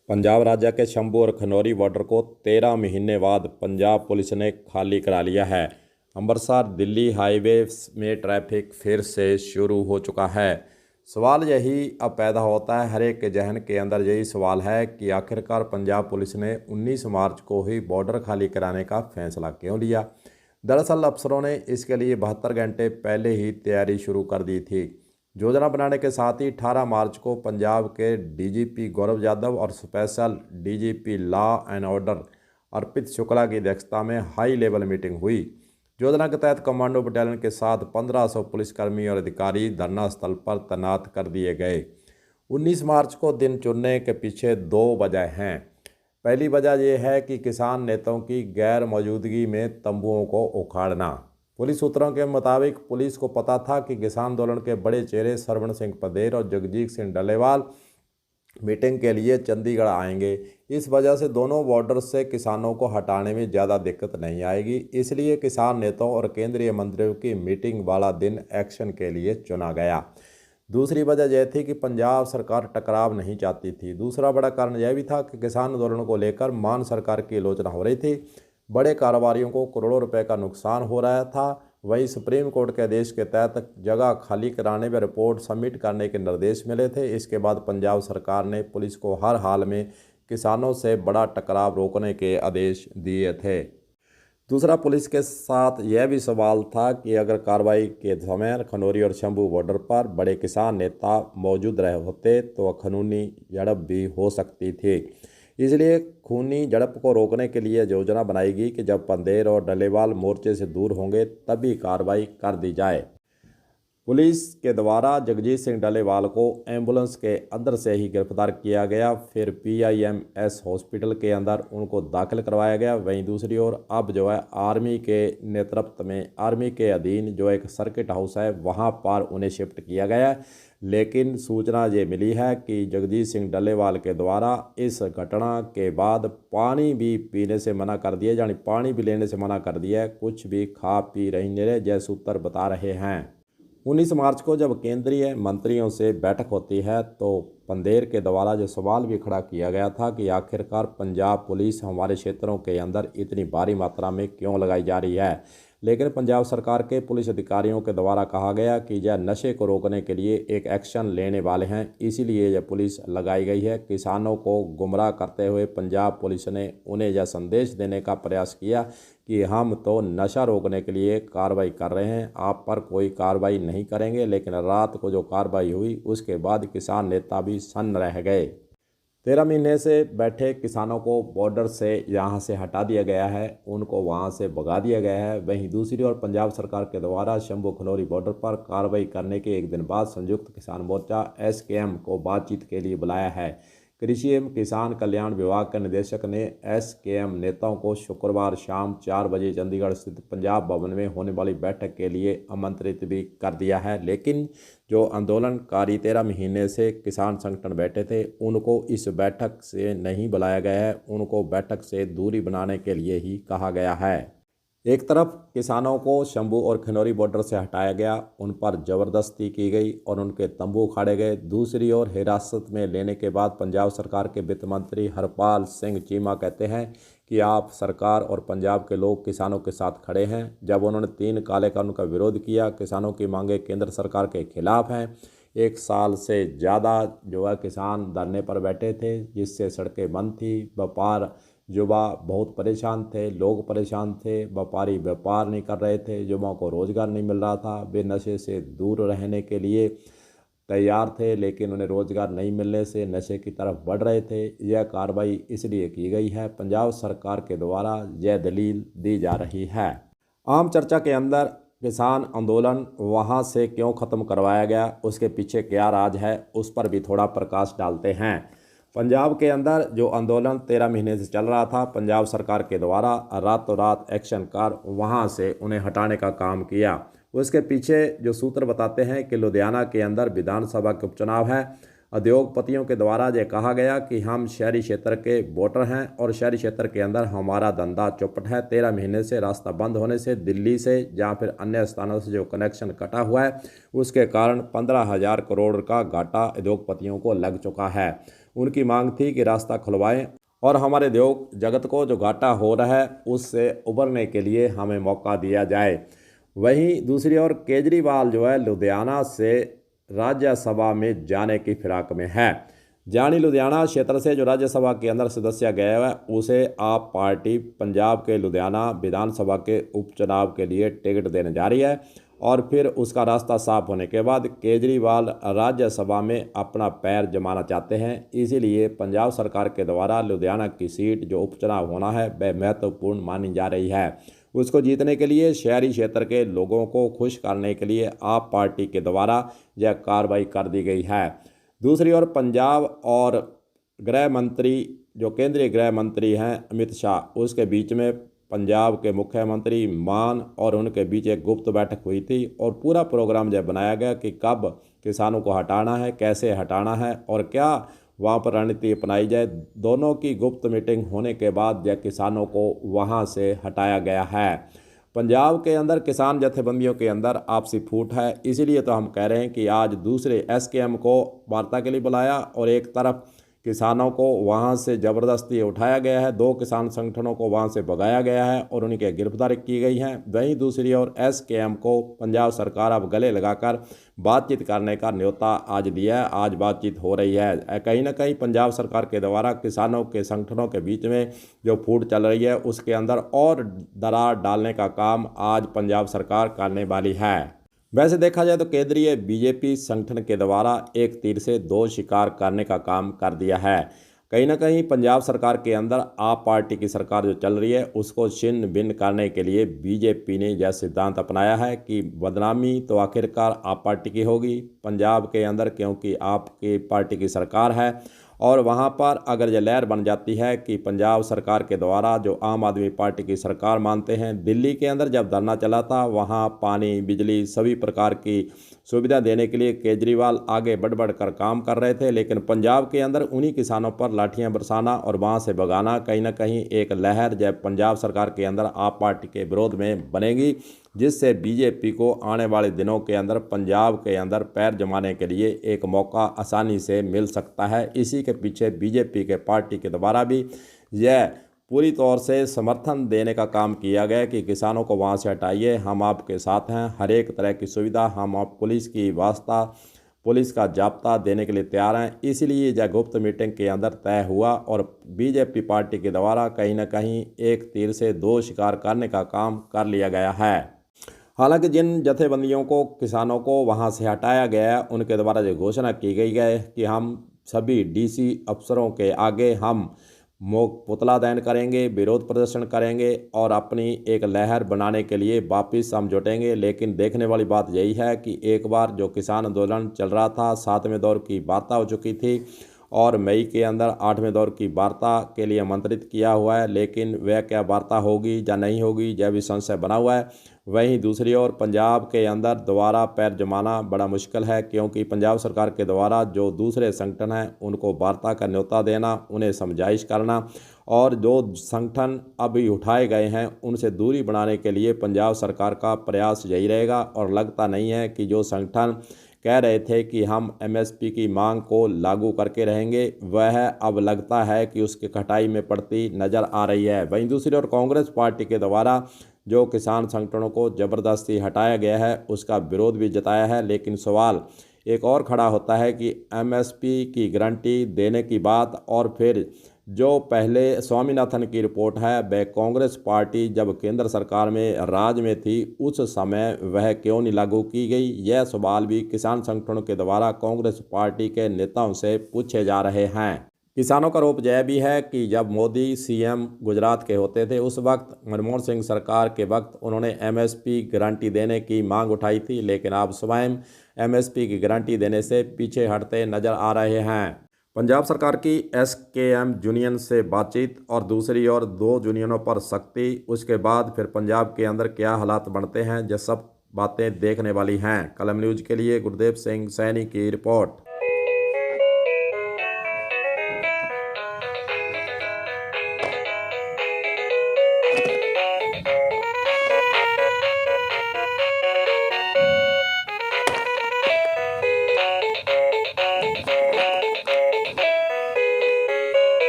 पंजाब राज्य के शंभू और खनौरी बॉर्डर को 13 महीने बाद पंजाब पुलिस ने खाली करा लिया है। अमृतसर दिल्ली हाईवे में ट्रैफिक फिर से शुरू हो चुका है। सवाल यही अब पैदा होता है, हर एक के जहन के अंदर यही सवाल है कि आखिरकार पंजाब पुलिस ने 19 मार्च को ही बॉर्डर खाली कराने का फैसला क्यों लिया। दरअसल अफसरों ने इसके लिए 72 घंटे पहले ही तैयारी शुरू कर दी थी। योजना बनाने के साथ ही 18 मार्च को पंजाब के डीजीपी गौरव यादव और special DGP law and order Arpit Shukla की अध्यक्षता में हाई लेवल मीटिंग हुई। योजना के तहत कमांडो बटालियन के साथ 1500 पुलिसकर्मी और अधिकारी धरना स्थल पर तैनात कर दिए गए। 19 मार्च को दिन चुनने के पीछे दो वजह हैं। पहली वजह यह है कि किसान नेताओं की गैर मौजूदगी में तंबुओं को उखाड़ना। पुलिस सूत्रों के मुताबिक पुलिस को पता था कि किसान आंदोलन के बड़े चेहरे सरवण सिंह पदेर और जगजीत सिंह डल्लेवाल मीटिंग के लिए चंडीगढ़ आएंगे। इस वजह से दोनों बॉर्डर से किसानों को हटाने में ज़्यादा दिक्कत नहीं आएगी, इसलिए किसान नेताओं और केंद्रीय मंत्रियों की मीटिंग वाला दिन एक्शन के लिए चुना गया। दूसरी वजह यह थी कि पंजाब सरकार टकराव नहीं चाहती थी। दूसरा बड़ा कारण यह भी था कि किसान आंदोलन को लेकर मान सरकार की आलोचना हो रही थी। बड़े कारोबारियों को करोड़ों रुपए का नुकसान हो रहा था। वहीं सुप्रीम कोर्ट के आदेश के तहत जगह खाली कराने में रिपोर्ट सबमिट करने के निर्देश मिले थे। इसके बाद पंजाब सरकार ने पुलिस को हर हाल में किसानों से बड़ा टकराव रोकने के आदेश दिए थे। दूसरा, पुलिस के साथ यह भी सवाल था कि अगर कार्रवाई के समय खनौरी और शंभू बॉर्डर पर बड़े किसान नेता मौजूद रहे होते तो कानूनी झड़प भी हो सकती थी। इसलिए खूनी झड़प को रोकने के लिए योजना बनाएगी कि जब पंदेर और डल्लेवाल मोर्चे से दूर होंगे तभी कार्रवाई कर दी जाए। पुलिस के द्वारा जगजीत सिंह डल्लेवाल को एम्बुलेंस के अंदर से ही गिरफ्तार किया गया, फिर PIMS हॉस्पिटल के अंदर उनको दाखिल करवाया गया। वहीं दूसरी ओर अब जो है आर्मी के नेतृत्व में आर्मी के अधीन जो एक सर्किट हाउस है वहां पर उन्हें शिफ्ट किया गया। लेकिन सूचना ये मिली है कि जगजीत सिंह डल्लेवाल के द्वारा इस घटना के बाद पानी भी पीने से मना कर दिया, यानी पानी भी लेने से मना कर दिया है, कुछ भी खा पी नहीं रहे, जय सूत्र बता रहे हैं। 19 मार्च को जब केंद्रीय मंत्रियों से बैठक होती है तो पंदेर के द्वारा जो सवाल भी खड़ा किया गया था कि आखिरकार पंजाब पुलिस हमारे क्षेत्रों के अंदर इतनी भारी मात्रा में क्यों लगाई जा रही है। लेकिन पंजाब सरकार के पुलिस अधिकारियों के द्वारा कहा गया कि यह नशे को रोकने के लिए एक एक्शन लेने वाले हैं, इसीलिए यह पुलिस लगाई गई है। किसानों को गुमराह करते हुए पंजाब पुलिस ने उन्हें यह संदेश देने का प्रयास किया कि हम तो नशा रोकने के लिए कार्रवाई कर रहे हैं, आप पर कोई कार्रवाई नहीं करेंगे। लेकिन रात को जो कार्रवाई हुई उसके बाद किसान नेता भी सन्न रह गए। 13 महीने से बैठे किसानों को बॉर्डर से यहाँ से हटा दिया गया है, उनको वहाँ से भगा दिया गया है। वहीं दूसरी ओर पंजाब सरकार के द्वारा शंभू खनौरी बॉर्डर पर कार्रवाई करने के एक दिन बाद संयुक्त किसान मोर्चा SKM को बातचीत के लिए बुलाया है। कृषि एवं किसान कल्याण विभाग के निदेशक ने SKM नेताओं को शुक्रवार शाम 4 बजे चंडीगढ़ स्थित पंजाब भवन में होने वाली बैठक के लिए आमंत्रित भी कर दिया है। लेकिन जो आंदोलनकारी 13 महीने से किसान संगठन बैठे थे उनको इस बैठक से नहीं बुलाया गया है, उनको बैठक से दूरी बनाने के लिए ही कहा गया है। एक तरफ किसानों को शंभू और खनौरी बॉर्डर से हटाया गया, उन पर ज़बरदस्ती की गई और उनके तंबू उखाड़े गए। दूसरी ओर हिरासत में लेने के बाद पंजाब सरकार के वित्त मंत्री हरपाल सिंह चीमा कहते हैं कि आप सरकार और पंजाब के लोग किसानों के साथ खड़े हैं। जब उन्होंने 3 काले कानून का विरोध किया, किसानों की मांगें केंद्र सरकार के खिलाफ हैं। 1 साल से ज़्यादा जो है किसान धरने पर बैठे थे, जिससे सड़कें बंद थी। व्यापार युवा बहुत परेशान थे, लोग परेशान थे, व्यापारी व्यापार नहीं कर रहे थे, युवाओं को रोज़गार नहीं मिल रहा था। वे नशे से दूर रहने के लिए तैयार थे, लेकिन उन्हें रोज़गार नहीं मिलने से नशे की तरफ बढ़ रहे थे। यह कार्रवाई इसलिए की गई है, पंजाब सरकार के द्वारा यह दलील दी जा रही है। आम चर्चा के अंदर किसान आंदोलन वहाँ से क्यों ख़त्म करवाया गया, उसके पीछे क्या राज है, उस पर भी थोड़ा प्रकाश डालते हैं। पंजाब के अंदर जो आंदोलन 13 महीने से चल रहा था, पंजाब सरकार के द्वारा रातों रात एक्शन कर वहां से उन्हें हटाने का काम किया। उसके पीछे जो सूत्र बताते हैं कि लुधियाना के अंदर विधानसभा के उपचुनाव है। उद्योगपतियों के द्वारा यह कहा गया कि हम शहरी क्षेत्र के वोटर हैं और शहरी क्षेत्र के अंदर हमारा धंधा चौपट है। 13 महीने से रास्ता बंद होने से दिल्ली से या फिर अन्य स्थानों से जो कनेक्शन कटा हुआ है उसके कारण 15,000 करोड़ का घाटा उद्योगपतियों को लग चुका है। उनकी मांग थी कि रास्ता खुलवाएं और हमारे उद्योग जगत को जो घाटा हो रहा है उससे उबरने के लिए हमें मौका दिया जाए। वहीं दूसरी ओर केजरीवाल जो है लुधियाना से राज्यसभा में जाने की फिराक में है। जानी लुधियाना क्षेत्र से जो राज्यसभा के अंदर सदस्य गया है उसे आप पार्टी पंजाब के लुधियाना विधानसभा के उपचुनाव के लिए टिकट देने जा रही है और फिर उसका रास्ता साफ होने के बाद केजरीवाल राज्यसभा में अपना पैर जमाना चाहते हैं। इसीलिए पंजाब सरकार के द्वारा लुधियाना की सीट जो उपचुनाव होना है वह महत्वपूर्ण मानी जा रही है। उसको जीतने के लिए शहरी क्षेत्र के लोगों को खुश करने के लिए आप पार्टी के द्वारा यह कार्रवाई कर दी गई है। दूसरी ओर पंजाब और गृह मंत्री जो केंद्रीय गृह मंत्री हैं अमित शाह, उसके बीच में पंजाब के मुख्यमंत्री मान और उनके बीच एक गुप्त बैठक हुई थी और पूरा प्रोग्राम जब बनाया गया कि कब किसानों को हटाना है, कैसे हटाना है और क्या वहाँ पर रणनीति अपनाई जाए। दोनों की गुप्त मीटिंग होने के बाद यह किसानों को वहाँ से हटाया गया है। पंजाब के अंदर किसान जथेबंदियों के अंदर आपसी फूट है, इसीलिए तो हम कह रहे हैं कि आज दूसरे एसकेएम को वार्ता के लिए बुलाया और एक तरफ किसानों को वहां से ज़बरदस्ती उठाया गया है, 2 किसान संगठनों को वहां से भगाया गया है और उनकी गिरफ्तारी की गई है। वहीं दूसरी ओर एसकेएम को पंजाब सरकार अब गले लगाकर बातचीत करने का न्योता आज दिया है। आज बातचीत हो रही है। कहीं ना कहीं पंजाब सरकार के द्वारा किसानों के संगठनों के बीच में जो फूट चल रही है उसके अंदर और दरार डालने का काम आज पंजाब सरकार करने वाली है। वैसे देखा जाए तो केंद्रीय बीजेपी संगठन के द्वारा एक तीर से 2 शिकार करने का काम कर दिया है। कहीं ना कहीं पंजाब सरकार के अंदर आप पार्टी की सरकार जो चल रही है उसको छिन्न भिन्न करने के लिए बीजेपी ने यह सिद्धांत अपनाया है कि बदनामी तो आखिरकार आप पार्टी की होगी पंजाब के अंदर, क्योंकि आपकी पार्टी की सरकार है और वहाँ पर अगर यह लहर बन जाती है कि पंजाब सरकार के द्वारा जो आम आदमी पार्टी की सरकार मानते हैं, दिल्ली के अंदर जब धरना चला था वहाँ पानी बिजली सभी प्रकार की सुविधा देने के लिए केजरीवाल आगे बढ़ बढ़ कर काम कर रहे थे, लेकिन पंजाब के अंदर उन्हीं किसानों पर लाठियां बरसाना और वहाँ से भगाना कहीं ना कहीं एक लहर जब पंजाब सरकार के अंदर आप पार्टी के विरोध में बनेगी, जिससे बीजेपी को आने वाले दिनों के अंदर पंजाब के अंदर पैर जमाने के लिए एक मौका आसानी से मिल सकता है। इसी के पीछे बीजेपी के पार्टी के द्वारा भी यह पूरी तौर से समर्थन देने का काम किया गया कि किसानों को वहाँ से हटाइए, हम आपके साथ हैं, हर एक तरह की सुविधा हम आप पुलिस की वास्ता पुलिस का जाब्ता देने के लिए तैयार हैं। इसलिए यह गुप्त मीटिंग के अंदर तय हुआ और बीजेपी पार्टी के द्वारा कहीं ना कहीं एक तीर से 2 शिकार करने का काम कर लिया गया है। हालांकि जिन जथेबंदियों को किसानों को वहां से हटाया गया है उनके द्वारा ये घोषणा की गई है कि हम सभी डीसी अफसरों के आगे हम पुतला दहन करेंगे, विरोध प्रदर्शन करेंगे और अपनी एक लहर बनाने के लिए वापस हम जुटेंगे। लेकिन देखने वाली बात यही है कि एक बार जो किसान आंदोलन चल रहा था, 7वें दौर की वार्ता हो चुकी थी और मई के अंदर 8वें दौर की वार्ता के लिए आमंत्रित किया हुआ है, लेकिन वह क्या वार्ता होगी या नहीं होगी यह भी संशय बना हुआ है। वहीं दूसरी ओर पंजाब के अंदर दोबारा पैर जमाना बड़ा मुश्किल है, क्योंकि पंजाब सरकार के द्वारा जो दूसरे संगठन हैं उनको वार्ता का न्योता देना, उन्हें समझाइश करना और जो संगठन अभी उठाए गए हैं उनसे दूरी बनाने के लिए पंजाब सरकार का प्रयास यही रहेगा। और लगता नहीं है कि जो संगठन कह रहे थे कि हम एमएसपी की मांग को लागू करके रहेंगे, वह अब लगता है कि उसकी कटाई में पड़ती नज़र आ रही है। वहीं दूसरी ओर कांग्रेस पार्टी के द्वारा जो किसान संगठनों को ज़बरदस्ती हटाया गया है उसका विरोध भी जताया है, लेकिन सवाल एक और खड़ा होता है कि एमएसपी की गारंटी देने की बात और फिर जो पहले स्वामीनाथन की रिपोर्ट है वह कांग्रेस पार्टी जब केंद्र सरकार में राज में थी उस समय वह क्यों नहीं लागू की गई, यह सवाल भी किसान संगठनों के द्वारा कांग्रेस पार्टी के नेताओं से पूछे जा रहे हैं। किसानों का आरोप यह भी है कि जब मोदी सीएम गुजरात के होते थे उस वक्त मनमोहन सिंह सरकार के वक्त उन्होंने एमएसपी गारंटी देने की मांग उठाई थी, लेकिन अब स्वयं एमएसपी की गारंटी देने से पीछे हटते नजर आ रहे हैं। पंजाब सरकार की एसकेएम यूनियन से बातचीत और दूसरी ओर 2 यूनियनों पर सख्ती, उसके बाद फिर पंजाब के अंदर क्या हालात बनते हैं, यह सब बातें देखने वाली हैं। कलम न्यूज़ के लिए गुरदेव सिंह सैनी की रिपोर्ट।